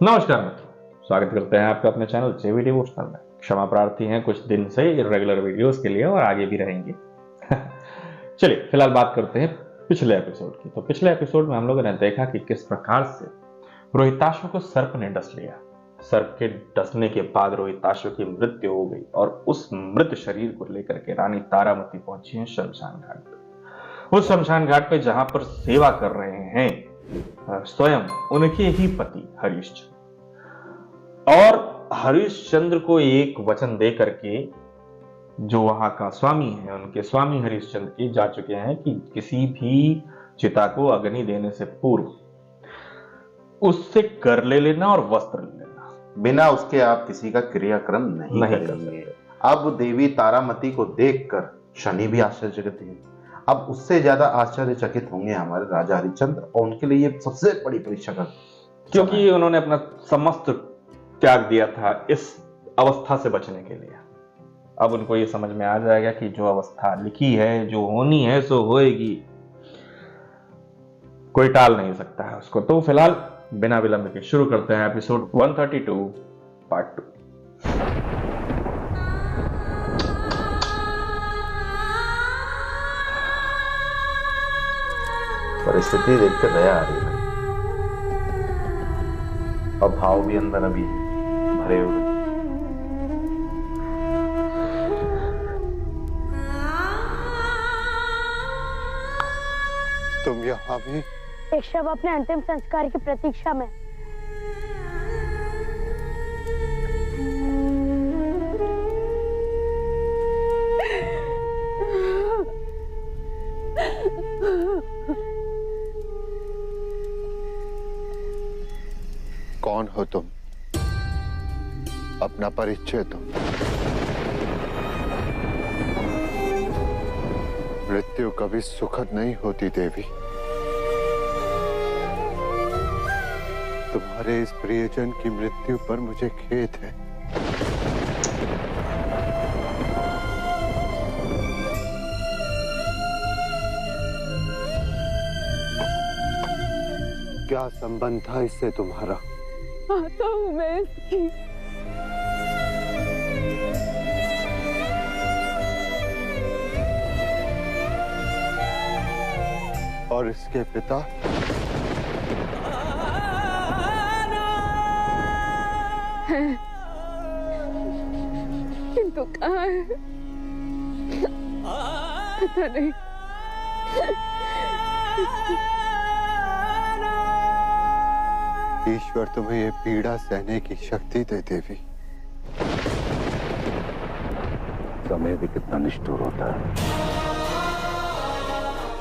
नमस्कार मित्रों, स्वागत करते हैं आपका अपने चैनल जेवी डिवोशनल में। क्षमा प्रार्थी हैं कुछ दिन से रेगुलर वीडियोस के लिए और आगे भी रहेंगे। चलिए फिलहाल बात करते हैं पिछले एपिसोड की। तो पिछले एपिसोड में हम लोगों ने देखा कि किस प्रकार से रोहिताशु को सर्प ने डस लिया। सर्प के डसने के बाद रोहिताशु की मृत्यु हो गई और उस मृत शरीर को लेकर के रानी तारामती पहुंची है शमशान घाट पे। उस शमशान घाट पे जहां पर सेवा कर रहे हैं स्वयं उनके ही पति हरिश्चंद्र। और हरिश्चंद्र को एक वचन दे करके जो वहां का स्वामी है, उनके स्वामी हरिश्चंद्र की जा चुके हैं कि किसी भी चिता को अग्नि देने से पूर्व उससे कर ले लेना और वस्त्र ले लेना, बिना उसके आप किसी का क्रियाक्रम नहीं करेंगे। अब देवी तारामती को देखकर शनि भी आश्चर्यचकित है। अब उससे ज्यादा आश्चर्यचकित होंगे हमारे राजा हरिश्चंद्र, और उनके लिए ये सबसे बड़ी परीक्षा का क्योंकि उन्होंने अपना समस्त त्याग दिया था इस अवस्था से बचने के लिए। अब उनको ये समझ में आ जाएगा कि जो अवस्था लिखी है, जो होनी है सो होएगी, कोई टाल नहीं सकता है उसको। तो फिलहाल बिना विलंब के शुरू करते हैं एपिसोड 132 पार्ट 2। परिस्थिति देखकर दया आ रही है और भाव भी अंदर अभी भरे हुए। तुम यहाँ भी? एक शव अपने अंतिम संस्कार की प्रतीक्षा में। कौन हो तुम? अपना परिचय दो। मृत्यु कभी सुखद नहीं होती देवी। तुम्हारे इस प्रियजन की मृत्यु पर मुझे खेद है। क्या संबंध था इससे तुम्हारा? आता हूँ मैं इसकी। और इसके पिता? किंतु कहाँ है पता नहीं। ईश्वर तुम्हें ये पीड़ा सहने की शक्ति दे देवी। समय भी कितना निष्ठुर होता है।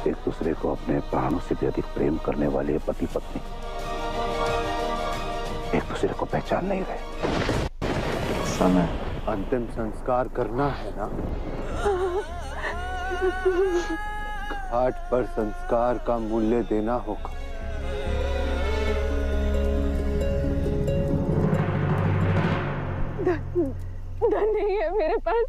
एक दूसरे को अपने प्राणों से भी अधिक प्रेम करने वाले पति पत्नी एक दूसरे को पहचान नहीं रहे। समय अंतिम संस्कार करना है ना? घाट पर संस्कार का मूल्य देना होगा। धन नहीं है मेरे पास।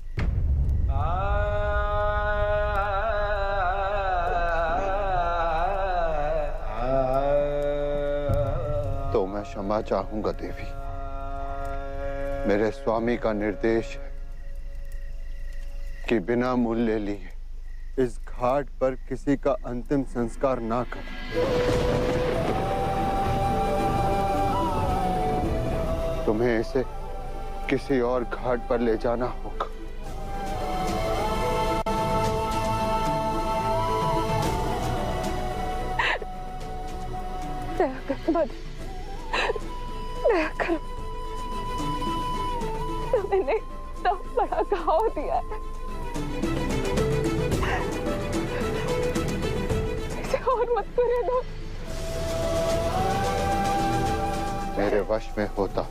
तो मैं क्षमा चाहूंगा देवी। मेरे स्वामी का निर्देश है कि बिना मूल्य लिए इस घाट पर किसी का अंतिम संस्कार ना करें। तुम्हें इसे किसी और घाट पर ले जाना होगा। दया कर मत, दया कर। तो मैंने तो बड़ा घाव दिया है। इसे और मत करे दो। मेरे वश में होता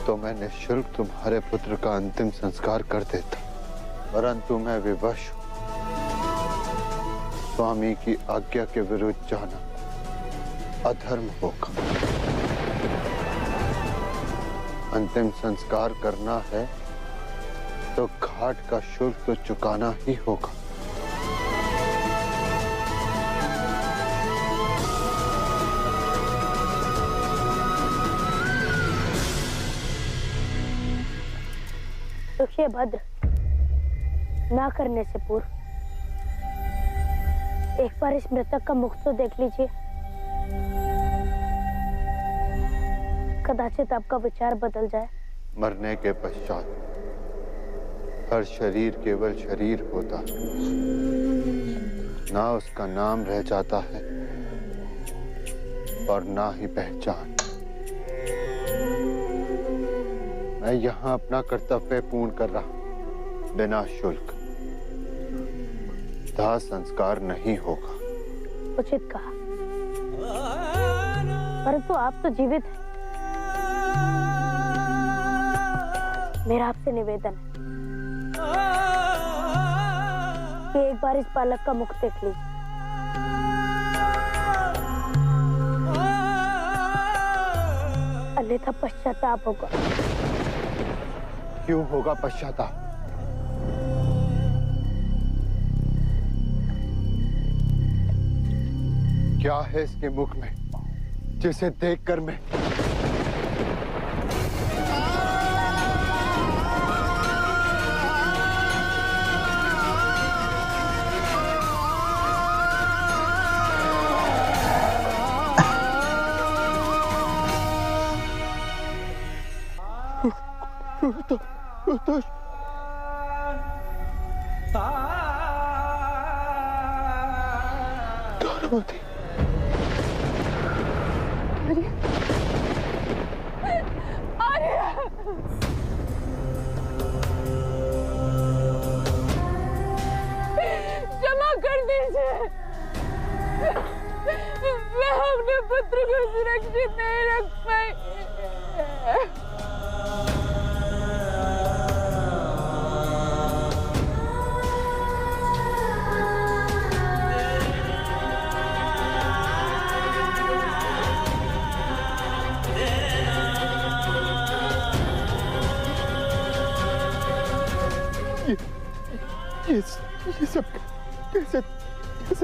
तो मैं निःशुल्क तुम्हारे पुत्र का अंतिम संस्कार कर देता, परंतु मैं विवश हूं। स्वामी की आज्ञा के विरुद्ध जाना अधर्म होगा। अंतिम संस्कार करना है तो घाट का शुल्क तो चुकाना ही होगा। देखिए भद्र, ना करने से पूर्व एक बार इस मृतक का मुख तो देख लीजिए। कदाचित आपका विचार बदल जाए। मरने के पश्चात हर शरीर केवल शरीर होता है, ना उसका नाम रह जाता है और ना ही पहचान। मैं यहाँ अपना कर्तव्य पूर्ण कर रहा हूं, बिना शुल्क। दाह संस्कार नहीं होगा। उचित कहा, परंतु आप तो जीवित हैं। मेरा आपसे निवेदन है कि एक बार इस बालक का मुख देख लीजिए। अन्यथा पश्चाताप होगा। क्यों होगा पश्चाताप? क्या है इसके मुख में जिसे देखकर मैं तारामती। क्षमा कर दीजिए, मैं अपने पुत्र को सुरक्षित नहीं रख पाई। ये सब कैसे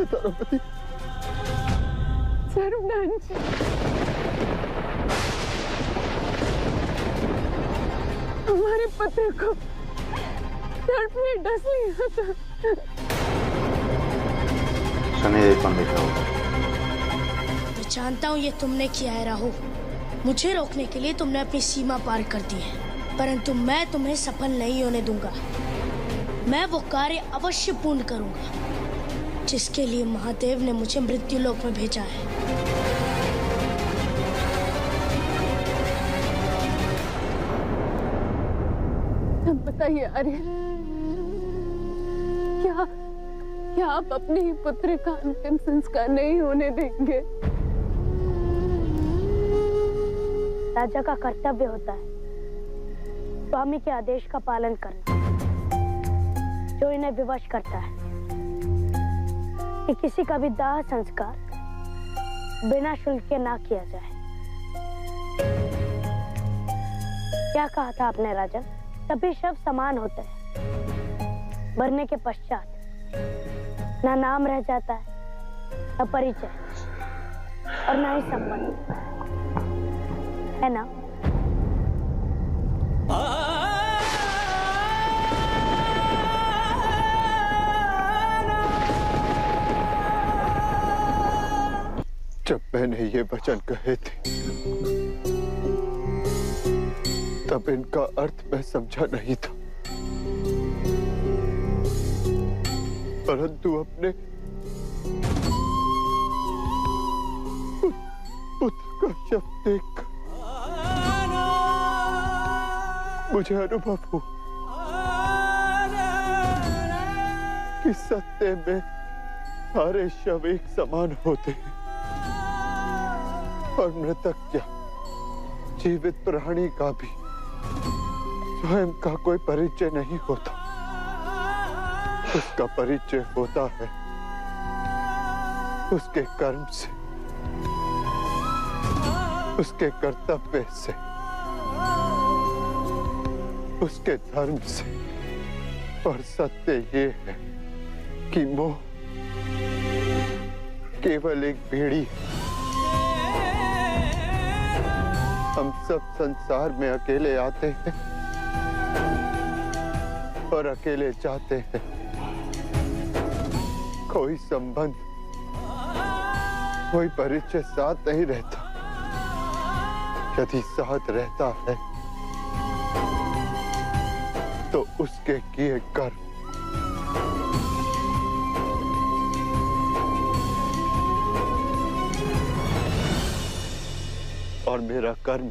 तारामती? सर्वनाश, हमारे पुत्र को तड़प में डस लिया था। शनिदेव पंडित हो। मैं जानता हूँ ये तुमने किया है राहु। मुझे रोकने के लिए तुमने अपनी सीमा पार कर दी है, परंतु मैं तुम्हें सफल नहीं होने दूंगा। मैं वो कार्य अवश्य पूर्ण करूंगा जिसके लिए महादेव ने मुझे मृत्यु लोक में भेजा है। अब बताइए आर्य, क्या आप अपने ही पुत्र का अंतिम संस्कार नहीं होने देंगे? राजा का कर्तव्य होता है स्वामी के आदेश का पालन करना। जो इन्हें विवश करता है कि किसी का भी दाह संस्कार बिना शुल्क के ना किया जाए। क्या कहा था आपने राजन? सभी शव समान होते हैं। मरने के पश्चात ना नाम रह जाता है, न परिचय और ना ही संबंध, है ना? जब मैंने ये वचन कहे थे तब इनका अर्थ मैं समझा नहीं था, परंतु अपने पुत्र का शव देखकर मुझे अनुभव हुआ कि सत्य में सारे शव एक समान होते हैं और मृतक क्या जीवित प्राणी का भी स्वयं का कोई परिचय नहीं होता। उसका परिचय होता है उसके कर्म से, उसके कर्तव्य से, उसके धर्म से। और सत्य ये है कि मोह केवल एक बेड़ी है। हम सब संसार में अकेले आते हैं और अकेले जाते हैं। कोई संबंध, कोई परिचय साथ नहीं रहता। यदि साथ रहता है तो उसके किए कर्म और मेरा कर्म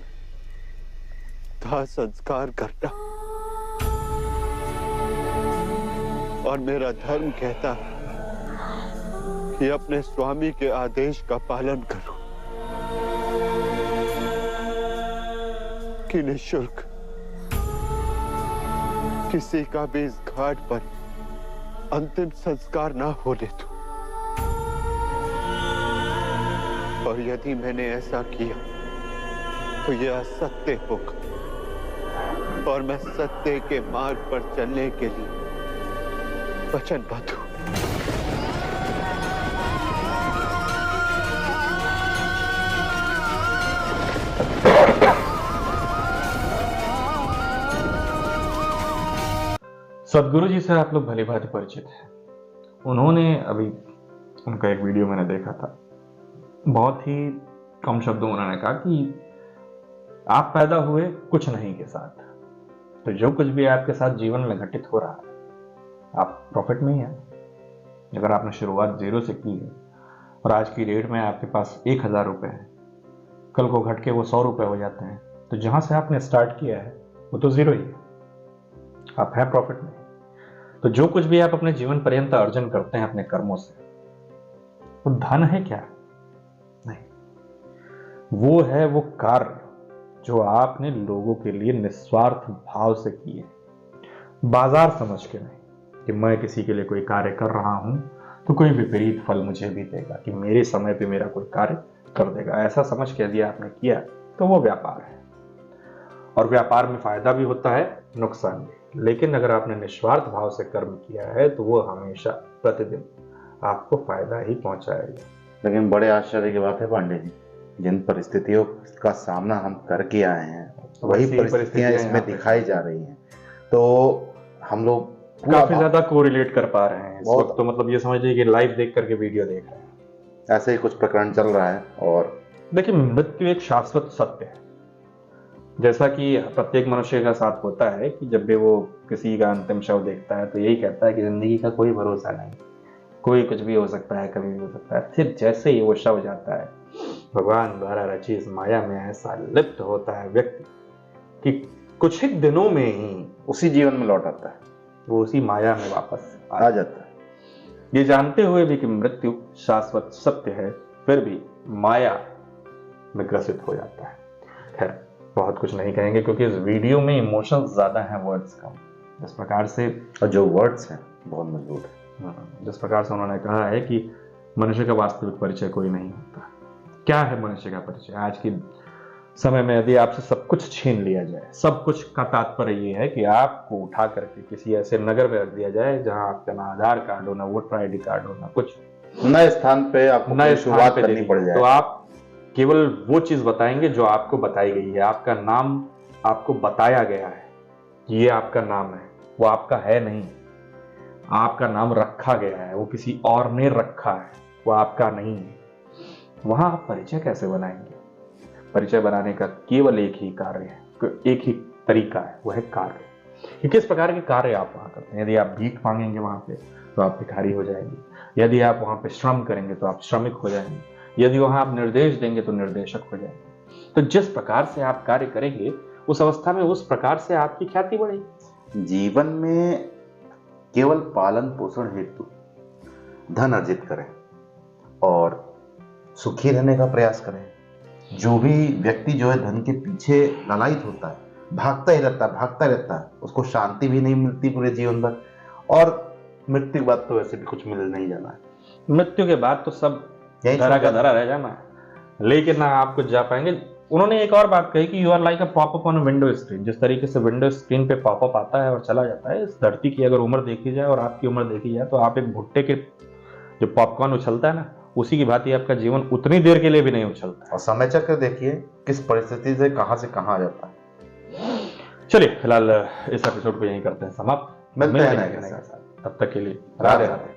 था संस्कार करना, और मेरा धर्म कहता है कि अपने स्वामी के आदेश का पालन करूं, कि निःशुल्क किसी का भी इस घाट पर अंतिम संस्कार ना होने दूं। और यदि मैंने ऐसा किया तो यह असत्य होगा, और मैं सत्य के मार्ग पर चलने के लिए वचनबद्ध हूं। सदगुरु जी से आप लोग भली भांति परिचित हैं। उन्होंने अभी उनका एक वीडियो मैंने देखा था, बहुत ही कम शब्दों में उन्होंने कहा कि आप पैदा हुए कुछ नहीं के साथ, तो जो कुछ भी आपके साथ जीवन में घटित हो रहा है आप प्रॉफिट में ही हैं। अगर आपने शुरुआत 0 से की है और आज की डेट में आपके पास 1000 रुपये है, कल को घट के वो 100 रुपये हो जाते हैं, तो जहां से आपने स्टार्ट किया है वो तो 0 ही है, आप हैं प्रॉफिट में। तो जो कुछ भी आप अपने जीवन पर्यंत अर्जन करते हैं अपने कर्मों से, वो धन है क्या? नहीं, वो है वो कार्य जो आपने लोगों के लिए निस्वार्थ भाव से किए, बाजार समझ के नहीं कि मैं किसी के लिए कोई कार्य कर रहा हूं तो कोई विपरीत फल मुझे भी देगा, कि मेरे समय पे मेरा कोई कार्य कर देगा, ऐसा समझ के यदि आपने किया तो वो व्यापार है। और व्यापार में फायदा भी होता है, नुकसान भी। लेकिन अगर आपने निस्वार्थ भाव से कर्म किया है तो वो हमेशा प्रतिदिन आपको फायदा ही पहुंचाएगा। लेकिन बड़े आश्चर्य की बात है पांडे जी, जिन परिस्थितियों का सामना हम करके आए हैं वही परिस्थितियां इसमें दिखाई जा रही हैं, तो हम लोग काफी ज्यादा कोरिलेट कर पा रहे हैं इस वक्त। तो मतलब ये समझिए कि लाइव देख करके वीडियो देख रहे हैं, ऐसे ही कुछ प्रकरण चल रहा है। और देखिए, मृत्यु एक शाश्वत सत्य है, जैसा कि प्रत्येक मनुष्य का साथ होता है कि जब भी वो किसी का अंतिम शव देखता है तो यही कहता है कि जिंदगी का कोई भरोसा नहीं, कोई कुछ भी हो सकता है, कभी भी हो सकता है। फिर जैसे ही वो शव जाता है, भगवान द्वारा रची इस माया में ऐसा लिप्त होता है व्यक्ति कि कुछ ही दिनों में ही उसी जीवन में लौट आता है, वो उसी माया में वापस आ जाता है। ये जानते हुए भी कि मृत्यु शाश्वत सत्य है, फिर भी माया में ग्रसित हो जाता है। खैर, बहुत कुछ नहीं कहेंगे क्योंकि इस वीडियो में इमोशंस ज्यादा हैं, वर्ड्स कम। जिस प्रकार से, और जो वर्ड्स हैं बहुत मजबूत है, जिस प्रकार से उन्होंने कहा है कि मनुष्य का वास्तविक परिचय कोई नहीं होता। क्या है मनुष्य का परिचय? आज की समय में यदि आपसे सब कुछ छीन लिया जाए, सब कुछ का तात्पर्य ये है कि आपको उठा करके किसी ऐसे नगर में रख दिया जाए जहां आपका ना आधार कार्ड हो, ना वोटर ID कार्ड हो, ना कुछ, नए स्थान पे आपको नए शुरुआत करनी पड़ जाए, तो आप केवल वो चीज बताएंगे जो आपको बताई गई है। आपका नाम आपको बताया गया है, ये आपका नाम है, वो आपका है नहीं। आपका नाम रखा गया है, वो किसी और ने रखा है, वो आपका नहीं है। वहां आप परिचय कैसे बनाएंगे? परिचय बनाने का केवल एक ही कार्य है, एक ही तरीका है, वो है कार्य। कि किस प्रकार के कार्य आप वहां करते हैं। यदि आप भीख मांगेंगे वहां पे तो आप भिखारी हो जाएंगे, यदि आप वहां पे श्रम करेंगे तो आप श्रमिक हो जाएंगे, यदि वहां आप निर्देश देंगे तो निर्देशक हो जाएंगे। तो जिस प्रकार से आप कार्य करेंगे उस अवस्था में उस प्रकार से आपकी ख्याति बढ़ेगी। जीवन में केवल पालन पोषण हेतु धन अर्जित करें और सुखी रहने का प्रयास करें। जो भी व्यक्ति जो है धन के पीछे लालायित होता है, भागता ही रहता है, उसको शांति भी नहीं मिलती पूरे जीवन भर, और मृत्यु के बाद तो वैसे भी कुछ मिल नहीं जाना है। मृत्यु के बाद तो सब धरा का धरा रह जाना है, लेकिन ना आप कुछ जा पाएंगे। उन्होंने एक और बात कही कि you are like a popup on window screen. जिस तरीके से विंडो स्क्रीन पे पॉपअप आता है और चला जाता है, इस धरती की अगर उम्र देखी जाए और आपकी उम्र देखी जाए तो आप एक भुट्टे के जो पॉपकॉर्न उछलता है ना, उसी की भांति आपका जीवन उतनी देर के लिए भी नहीं उछलता। और समय चक्र देखिए किस परिस्थिति से कहां आ जाता है। चलिए फिलहाल इस एपिसोड को यहीं करते हैं समाप्त। मिलते हैं नए नए तब तक के लिए राधे राधे राधे। राधे।